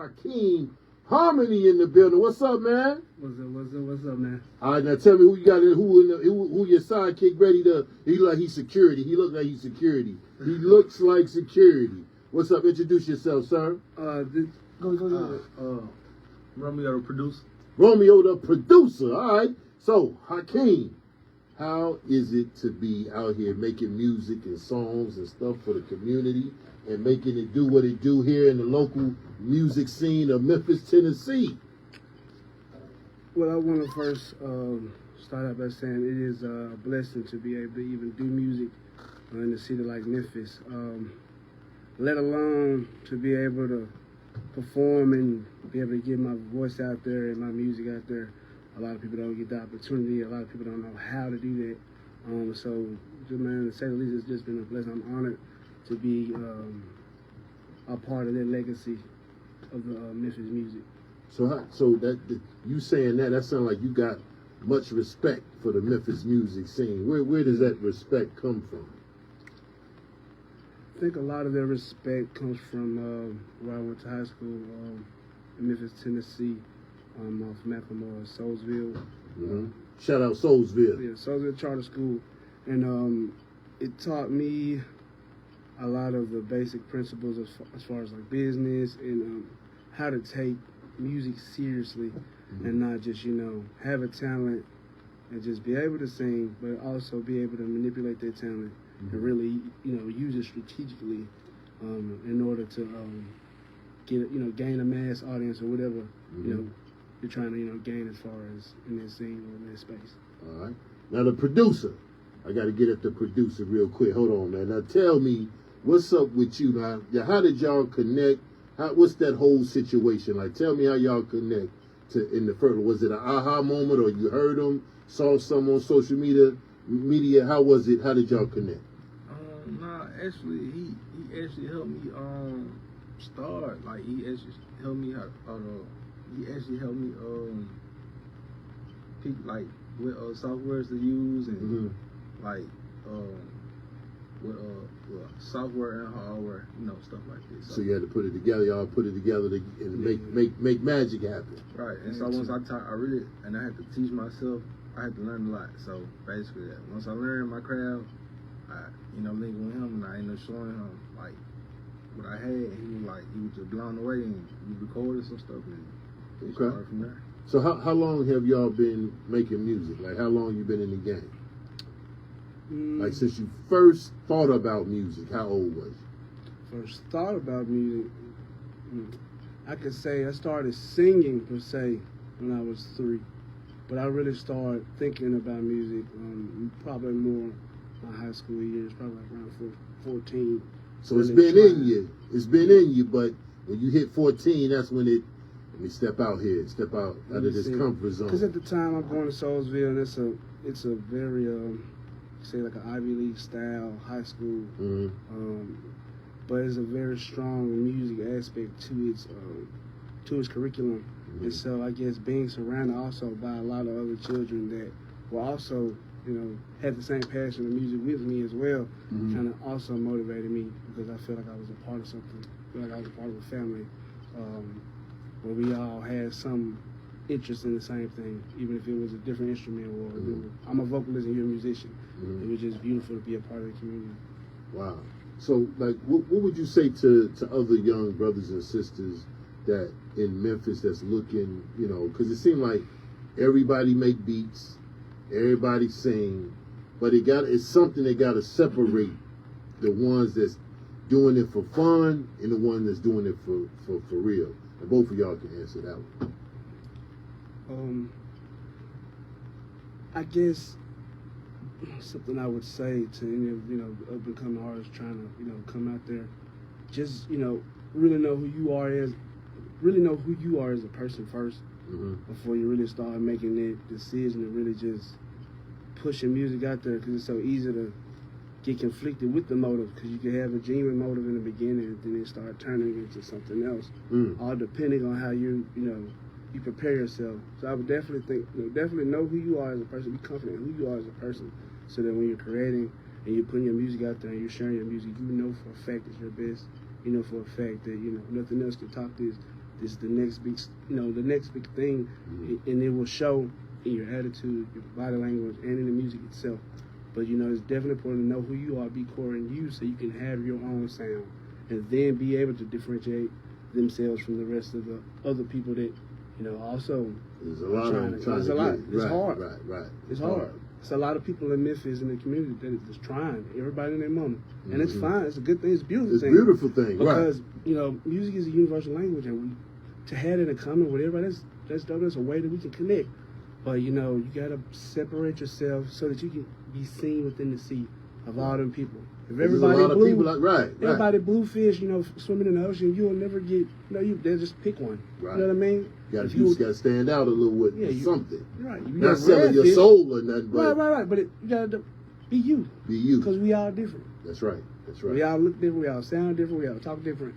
Hakeem Harmony in the building. What's up, man? What's up, man? All right, now tell me who you got in, who your sidekick ready to, he look like he's security. He look like he's security. He looks like security. What's up? Introduce yourself, sir. Go. Romeo the producer. Romeo the producer. All right. So, Hakeem, how is it to be out here making music and songs and stuff for the community and making it do what it do here in the local music scene of Memphis, Tennessee? Well, I want to first start out by saying it is a blessing to be able to even do music in a city like Memphis, let alone to be able to perform and be able to get my voice out there and my music out there. A lot of people don't get the opportunity. A lot of people don't know how to do that. So, man, to say the least, it's just been a blessing. I'm honored to be a part of that legacy of the Memphis music. So that you saying that sounds like you got much respect for the Memphis music scene. Where does that respect come from? I think a lot of that respect comes from where I went to high school in Memphis, Tennessee, off Macklemore, Soulsville. Mm-hmm. Shout out Soulsville. Yeah, Soulsville Charter School. And it taught me a lot of the basic principles as far as like business and how to take music seriously and not just, have a talent and just be able to sing, but also be able to manipulate that talent and really, use it strategically in order to get, gain a mass audience or whatever, you're trying to, gain as far as in that scene or in that space. All right. Now the producer, I got to get at the producer real quick. Hold on, man. Now tell me, what's up with you now? How did y'all connect? What's that whole situation like? Tell me how y'all connect in the first. Was it an aha moment, or you heard him, saw some on social media? How was it? How did y'all connect? Actually, he actually helped me start. Like he actually helped me pick like what softwares to use and like what software and hardware, stuff like this. So you had to put it together. Y'all put it together and make magic happen. Right. And so once I had to teach myself. I had to learn a lot. So basically, once I learned my craft, I linked with him and I ended up showing him like what I had. And he was just blown away and we recorded some stuff and it started from there. So how long have y'all been making music? Like how long you been in the game? Like since you first thought about music, how old was you? First thought about music, I could say I started singing per se when I was 3. But I really started thinking about music probably more my high school years, probably like around 14. So it's been in you. It's been in you, but when you hit 14, that's when let me step out of this comfort zone. Because at the time I'm going to Soulsville, and it's a very, say like an Ivy League style high school. But it's a very strong music aspect to its curriculum. And so I guess being surrounded also by a lot of other children that were also, had the same passion of music with me as well, kind of also motivated me because I felt like I was a part of something, I felt like I was a part of a family where we all had some interest in the same thing, even if it was a different instrument or I'm a vocalist and you're a musician. It was just beautiful to be a part of the community. Wow. So like, what would you say to other young brothers and sisters that in Memphis that's looking, because it seemed like everybody make beats, everybody sing, but it's something that got to separate the ones that's doing it for fun and the one that's doing it for real. And both of y'all can answer that one. I guess something I would say to any of up and coming artists trying to come out there, just really know who you are as a person first before you really start making that decision to really just pushing music out there, because it's so easy to get conflicted with the motive, because you can have a genuine motive in the beginning and then it start turning into something else, all depending on how you prepare yourself. So I would definitely think, definitely know who you are as a person, be confident in who you are as a person, so that when you're creating and you're putting your music out there and you're sharing your music, for a fact it's your best. For a fact that nothing else can top this. This is the next big, the next big thing, and it will show in your attitude, your body language, and in the music itself. But it's definitely important to know who you are, be core in you, so you can have your own sound, and then be able to differentiate themselves from the rest of the other people that, also. There's a lot of them trying There's to a lot. get it. It's Right, hard. Right. It's hard. It's a lot of people in Memphis in the community that is trying. Everybody and their mama, and it's fine. It's a good thing. It's a beautiful It's thing. a beautiful thing, because right? Music is a universal language, and to have it in common with everybody, that's dope. That's a way that we can connect. But you gotta separate yourself so that you can be seen within the sea of all them people. If There's everybody a lot blue, of people right. everybody bluefish, swimming in the ocean, you'll never get. They'll just pick one. Right. You know what I mean? You got to stand out a little with something. Right. You Not got selling your redfish. soul or nothing, but Right. But you gotta be you. be you. Because we all different. That's right. We all look different. We all sound different. We all talk different.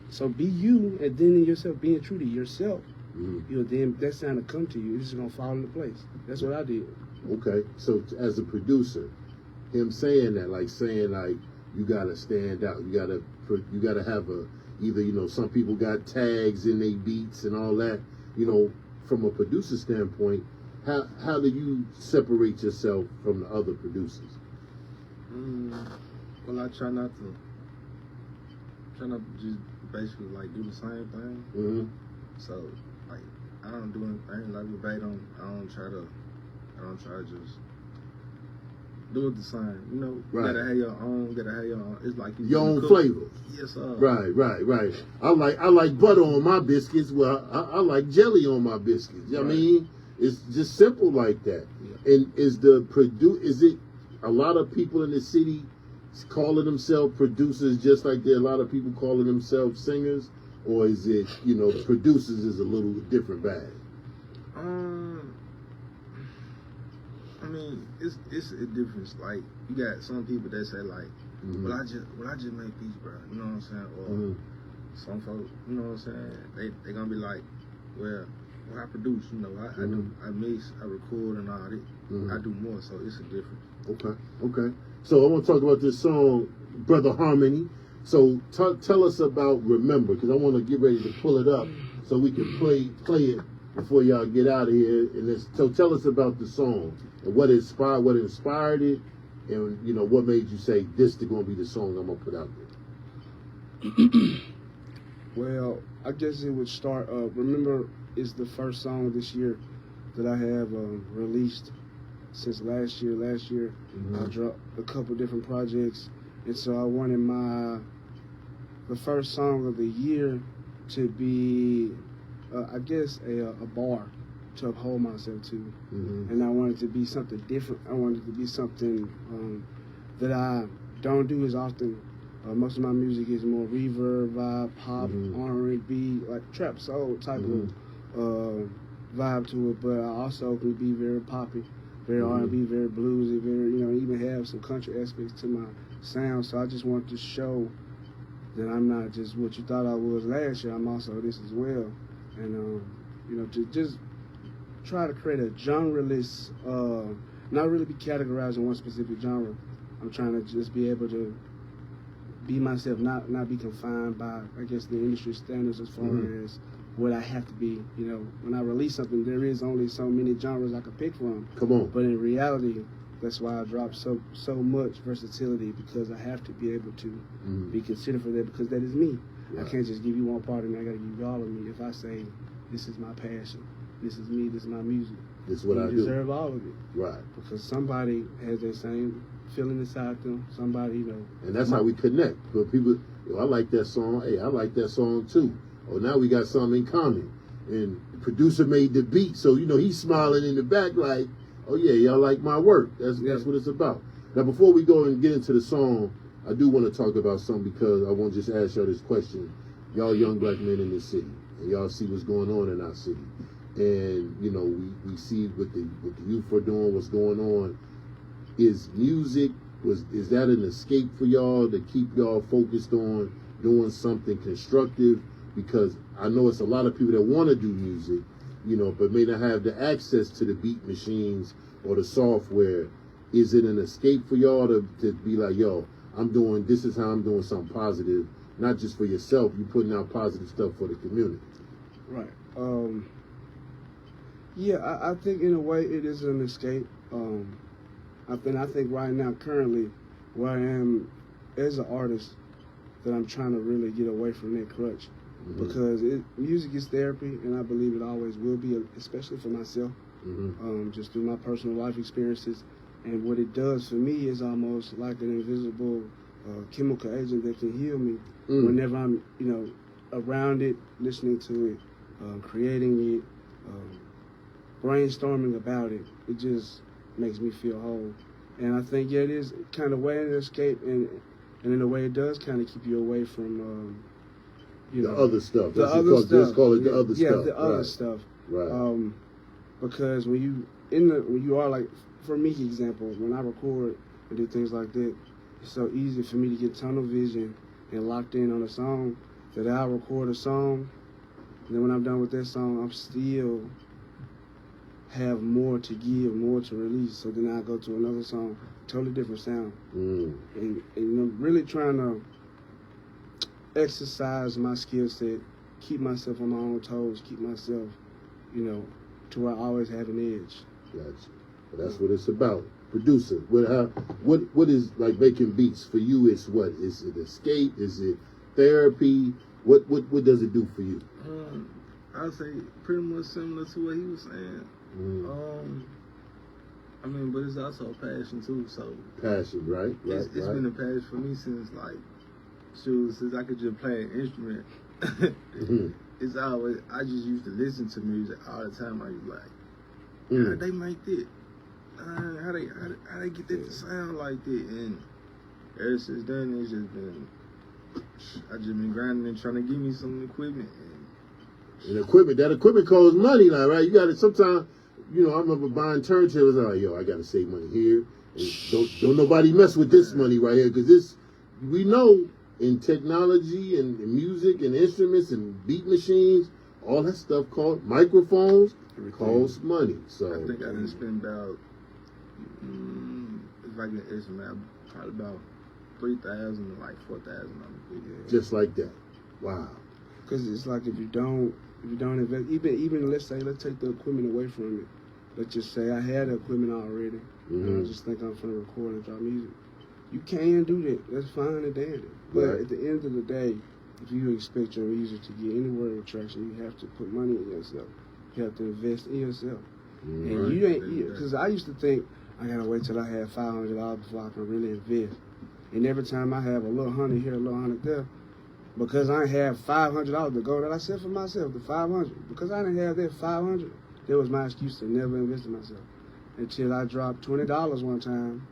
So be you, and then in yourself, being true to yourself. Then that sound will come to you. It's just gonna fall into place. That's what I did. Okay. So as a producer, him saying that, like you gotta stand out. You gotta have either some people got tags in their beats and all that. From a producer standpoint, how do you separate yourself from the other producers? Well, I try not to just basically like do the same thing. Mm-hmm. So like I don't do anything like verbatim. I don't try to just do it the same. You gotta have your own. It's like your own flavor. Yes, sir. Right. I like butter on my biscuits. Well, I like jelly on my biscuits. You know what I mean? It's just simple like that. Yeah. And is it a lot of people in the city calling themselves producers just like there are a lot of people calling themselves singers? Or is it, producers is a little different bag? I mean, it's a difference. Like you got some people that say like, well I just make beats, bro. You know what I'm saying? Or some folks, you know what I'm saying? They gonna be like, well I produce. I mix, I record, and all that. I do more, so it's a difference. Okay. So I want to talk about this song, Brother Harmony. So tell us about Remember, because I want to get ready to pull it up so we can play it before y'all get out of here. So tell us about the song and what inspired it, and what made you say this is going to be the song I'm gonna put out there. Well, I guess it would start. Remember is the first song this year that I have released since last year. I dropped a couple different projects, and so I wanted the first song of the year to be, I guess, a bar to uphold myself to, and I wanted it to be something different. I wanted it to be something that I don't do as often. Most of my music is more reverb, vibe, pop, R&B, like trap soul type of vibe to it. But I also can be very poppy, very R&B, very bluesy, very even have some country aspects to my sound. So I just wanted to show that I'm not just what you thought I was last year. I'm also this as well, and to just try to create a genreless, not really be categorized in one specific genre. I'm trying to just be able to be myself, not be confined by, I guess, the industry standards as far as what I have to be. When I release something, there is only so many genres I could pick from. Come on. But in reality, that's why I drop so much versatility, because I have to be able to be considered for that, because that is me. Right. I can't just give you one part of me. I got to give you all of me. If I say, this is my passion, this is me, this is my music, this is what I do. You deserve all of it. Right. Because somebody has that same feeling inside them. Somebody, And that's how we connect. But people, I like that song. Hey, I like that song too. Oh, now we got something in common. And the producer made the beat, so he's smiling in the back like, oh yeah, y'all like my work. That's what it's about. Now, before we go and get into the song, I do want to talk about something, because I want to just ask y'all this question. Y'all young black men in this city, and y'all see what's going on in our city. And, we see what the youth are doing, what's going on. Is music, is that an escape for y'all to keep y'all focused on doing something constructive? Because I know it's a lot of people that want to do music, but may not have the access to the beat machines or the software. Is it an escape for y'all to be like, yo, this is how I'm doing something positive, not just for yourself, you're putting out positive stuff for the community? Right. Yeah, I think in a way it is an escape. I think right now, currently, where I am as an artist, that I'm trying to really get away from that crutch, because music is therapy, and I believe it always will be, especially for myself, just through my personal life experiences. And what it does for me is almost like an invisible chemical agent that can heal me whenever I'm, around it, listening to it, creating it, brainstorming about it. It just makes me feel whole. And I think, yeah, it is kind of way an escape, and in a way it does kind of keep you away from, the other stuff. The other stuff. Let's call it the other stuff. Yeah, the other stuff. Right. Because when you are like, for me, example, when I record and do things like that, it's so easy for me to get tunnel vision and locked in on a song that I'll record a song, and then when I'm done with that song, I'm still have more to give, more to release. So then I go to another song, totally different sound, and really trying to exercise my skill set, keep myself on my own toes, keep myself, to where I always have an edge. Gotcha. But that's what it's about. Producer, what is like making beats for you? Is what? Is it escape? Is it therapy? What does it do for you? I'd say pretty much similar to what he was saying. But it's also a passion too. So passion, right? It's been a passion for me since since I could just play an instrument. It's always, I just used to listen to music all the time. I was like, how they make that? How they get that to sound like that? And ever since then, it's just been, I just been grinding and trying to give me some equipment. And that equipment costs money now, right? You got to sometimes, I remember buying turntables. I'm like, yo, I got to save money here. And don't nobody mess with this money right here, because we know in technology and music and instruments and beat machines, all that stuff costs microphones, costs money. So I think I didn't spend about, if I can estimate, probably about 3,000 to like 4,000 on the video. Just like that. Wow. Because it's like if you don't invest, even let's take the equipment away from it. Let's just say I had the equipment already, and I just think I'm gonna record and drop music. You can do that. That's fine and dandy. But at the end of the day, if you expect your music to get anywhere with traction, you have to put money in yourself. You have to invest in yourself. And you ain't, because I used to think I gotta wait till I have $500 before I can really invest. And every time I have a little $100 here, a little $100 there, because I have $500 to go that I set for myself, the $500. Because I didn't have that $500, that was my excuse to never invest in myself. Until I dropped $20 one time,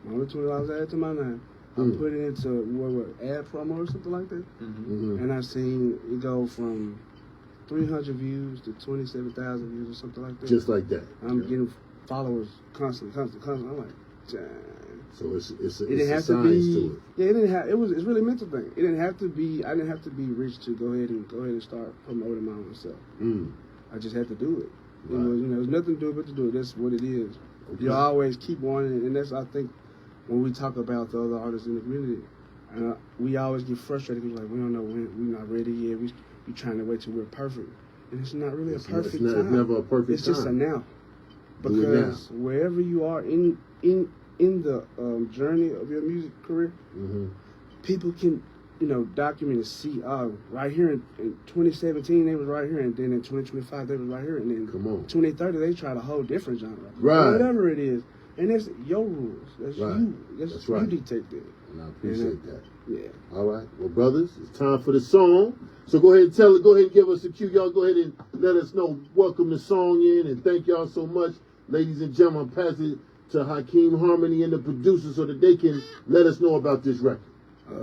only $20 added to my name. I put it into ad promo or something like that, and I seen it go from 300 views to 27,000 views or something like that. Just like that. I'm getting followers constantly. I'm like, dang. So it's it didn't have to be. Yeah, it didn't have. It's really a mental thing. It didn't have to be. I didn't have to be rich to go ahead and start promoting my own self. I just had to do it. Right. There's nothing to do but to do it. That's what it is. Okay. You always keep wanting it, and that's, I think, when we talk about the other artists in the community, we always get frustrated because we don't know when we're not ready yet. We trying to wait till we're perfect, and it's not really a perfect time. It's never a perfect time. It's just a now, because wherever you are in the journey of your music career, people can document and see. Right here in 2017 they was right here, and then in 2025 they was right here, and then 2030 they tried a whole different genre, right? Whatever it is. And that's your rules. That's you. That's right. You dictate that. And I appreciate that. Yeah. All right. Well, brothers, it's time for the song. So go ahead and tell it. Go ahead and give us a cue. Y'all go ahead and let us know. Welcome the song in, and thank y'all so much, ladies and gentlemen. Pass it to Hakeem Harmony and the producer so that they can let us know about this record.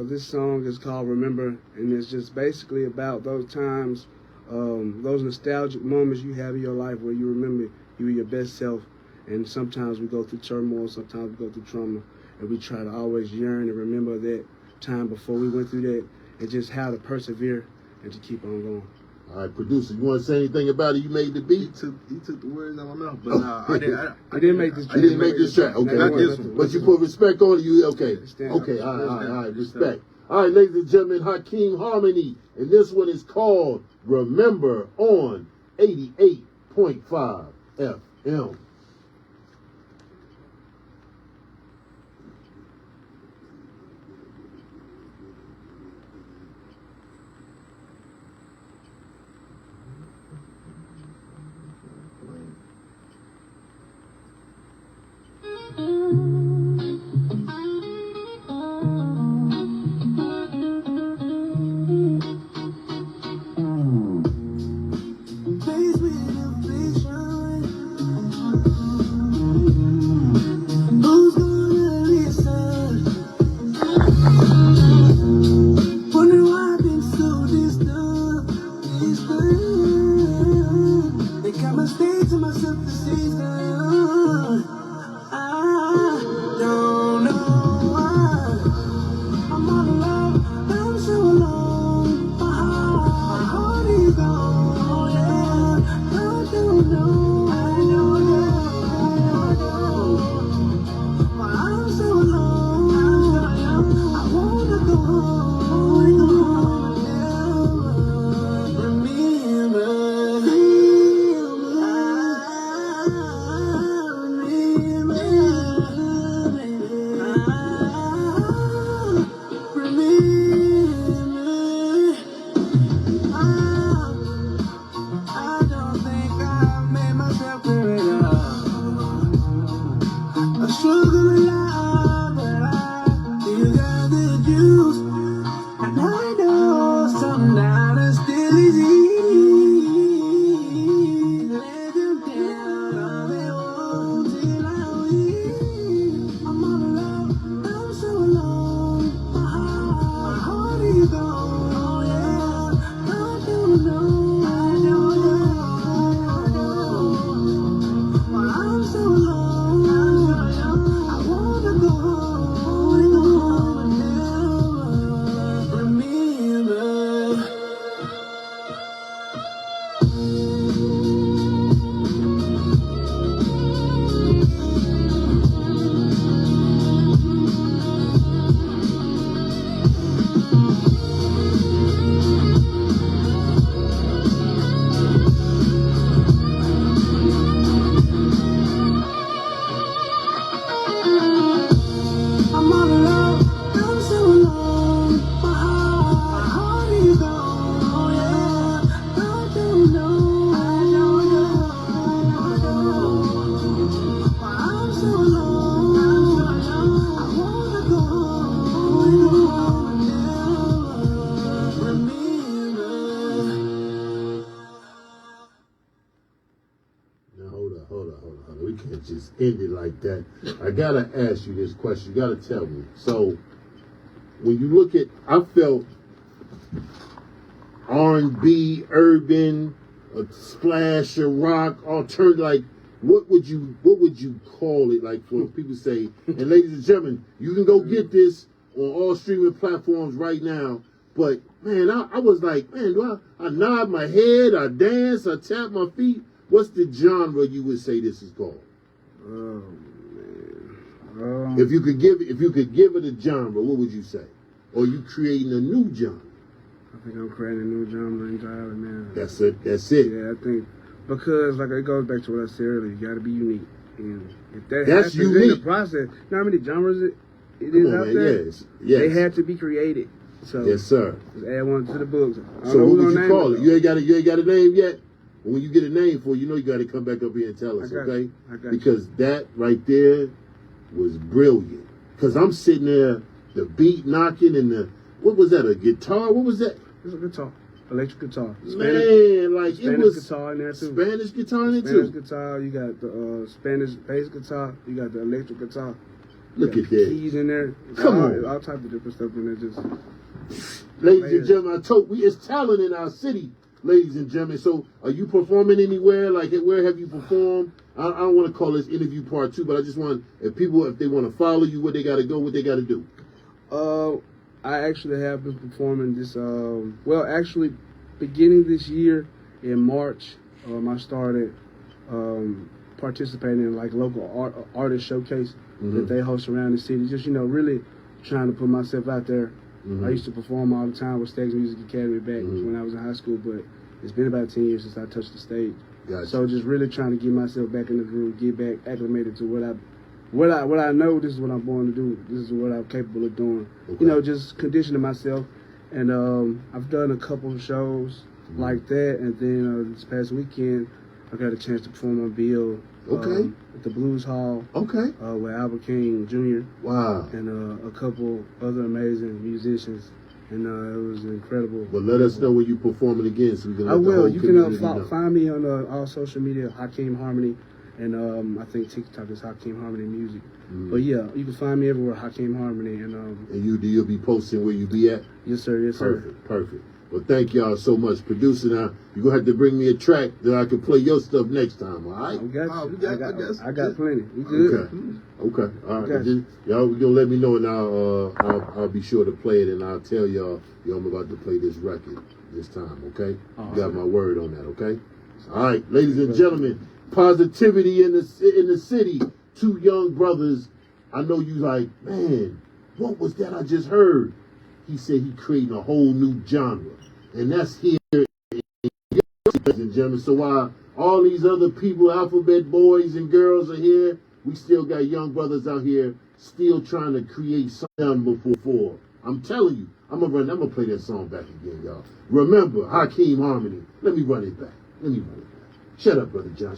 This song is called Remember, and it's just basically about those times, those nostalgic moments you have in your life where you remember you were your best self. And sometimes we go through turmoil, sometimes we go through trauma, and we try to always yearn and remember that time before we went through that, and just how to persevere and to keep on going. All right, producer, you want to say anything about it? You made the beat. He took the words out of my mouth, but I didn't make this track. I didn't make this track. Okay, not this one. But you put respect on it. You okay? Okay, all right, respect. All right, ladies and gentlemen, Hakeem Harmony, and this one is called Remember on 88.5 FM. We can't just end it like that. I gotta ask you this question. You gotta tell me. So, when you look at, I felt R&B, urban, a splash of rock, alternative. Like, what would you call it? Like, for people say, and ladies and gentlemen, you can go get this on all streaming platforms right now. But man, I was like, man, do I nod my head, I dance, I tap my feet? What's the genre you would say this is called? Oh man. If you could give it a genre, what would you say? Or are you creating a new genre? I think I'm creating a new genre entirely, man. That's it. Yeah, I think because like it goes back to what I said earlier. You got to be unique, and if that's happens unique in the process, you know how many genres it is out there? Yes. They had to be created. So yes, sir. Just add one to the books. So what would you call it? You ain't got a name yet? When you get a name for it, you know you got to come back up here and tell us, okay? Because that right there was brilliant. Because I'm sitting there, the beat knocking and what was that, a guitar? What was that? It's a guitar. Electric guitar. Man, like Spanish it was guitar in there too. Spanish guitar in there Spanish too. guitar. You got the Spanish bass guitar. You got the electric guitar. Look at that. Keys in there. Come on. All types of different stuff in there. Just ladies and gentlemen, it's talent in our city, ladies and gentlemen. So, are you performing anywhere? Like, where have you performed? I don't want to call this interview part 2, but I just want, if they want to follow you, where they got to go, what they got to do. I actually have been performing this, actually, beginning this year in March, I started participating in like local artist showcase that they host around the city. Just, really trying to put myself out there. I used to perform all the time with Stakes Music Academy back when I was in high school, but It's been about 10 years since I touched the stage. Gotcha. So just really trying to get myself back in the groove, get back acclimated to what I know. This is what I'm born to do. This is what I'm capable of doing. Okay. You know, just conditioning myself. And I've done a couple of shows like that. And then this past weekend, I got a chance to perform on Bill. Okay. At the Blues Hall. Okay. With Albert King Jr. Wow. And a couple other amazing musicians. And it was incredible. But let us know when you performing again, so we can let I the will. whole You community can know. find me on all social media, Hakeem Harmony, and I think TikTok is Hakeem Harmony Music. But yeah, you can find me everywhere, Hakeem Harmony, and you'll be posting where you be at. yes sir, yes sir. Perfect. Well, thank y'all so much, producer. Now you're gonna have to bring me a track that I can play your stuff next time. All right? I got you. I got plenty. We Okay. good. Okay. All right. Got Just, y'all gonna let me know, and I'll be sure to play it, and I'll tell y'all I'm about to play this record this time. Okay. You got my word on that. Okay. All right, ladies and gentlemen, positivity in the city. Two young brothers. I know you like, man. What was that I just heard? He said he creating a whole new genre, and that's here, ladies and gentlemen. So while all these other people, alphabet boys and girls are here, we still got young brothers out here still trying to create something before. I'm telling you, I'm gonna play that song back again, y'all. Remember, Hakeem Harmony. Let me run it back. Shut up, Brother John.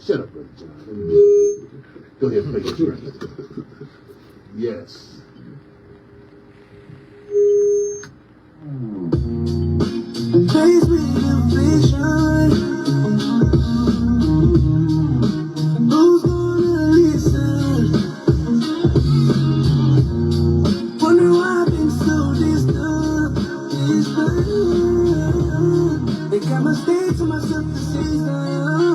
Go ahead and play this record. Yes. Face me the vision. Who's gonna listen? Wonder why I've been so distant. They got my stay to myself this season.